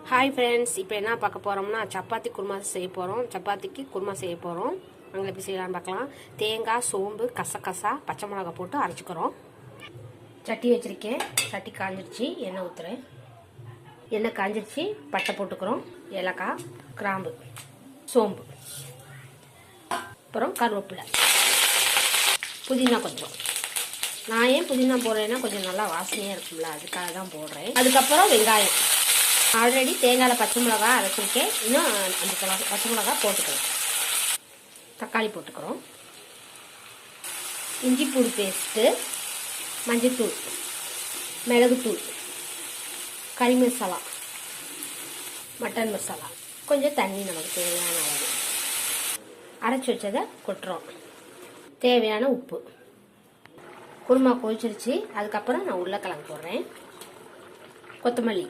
Hi friends, இப்போ என்ன பார்க்க போகிறோம்னா சப்பாத்தி குருமா செய்ய போகிறோம். சப்பாத்திக்கு குருமா செய்ய போகிறோம். நாங்கள் எப்படி செய்யலாம்னு பார்க்கலாம். தேங்காய், சோம்பு, கசகசா, பச்சை மிளகா போட்டு அரைச்சிக்கிறோம். சட்டி வச்சுருக்கேன். சட்டி காஞ்சிருச்சு. எண்ணெய் ஊற்றுறேன். எண்ணெய் காஞ்சிருச்சு. பட்டை போட்டுக்கிறோம். ஏலக்காய், கிராம்பு, சோம்பு, அப்புறம் கருவேப்பிலை, புதினா கொஞ்சம். நான் ஏன் புதினா போடுறேன்னா கொஞ்சம் நல்லா வாசனையாக இருக்கும்ல, அதுக்காக தான் போடுறேன். அதுக்கப்புறம் வெங்காயம். ஆல்ரெடி தேங்காயில் பச்சை மிளகா அரைச்சிருக்கேன். இன்னும் 5 பச்சை மிளகா போட்டுக்கிறோம். தக்காளி போட்டுக்கிறோம். இஞ்சி பூண்டு பேஸ்ட்டு, மஞ்சள்தூள், மிளகுத்தூள், கறி மசாலா, மட்டன் மசாலா, கொஞ்சம் தண்ணி நமக்கு தேவையான அளவு. அரைச்சி வச்சதை கொட்டுறோம். தேவையான உப்பு. குருமா கொதிச்சிருச்சு. அதுக்கப்புறம் நான் உருளைக்கிழங்கு போடுறேன். கொத்தமல்லி,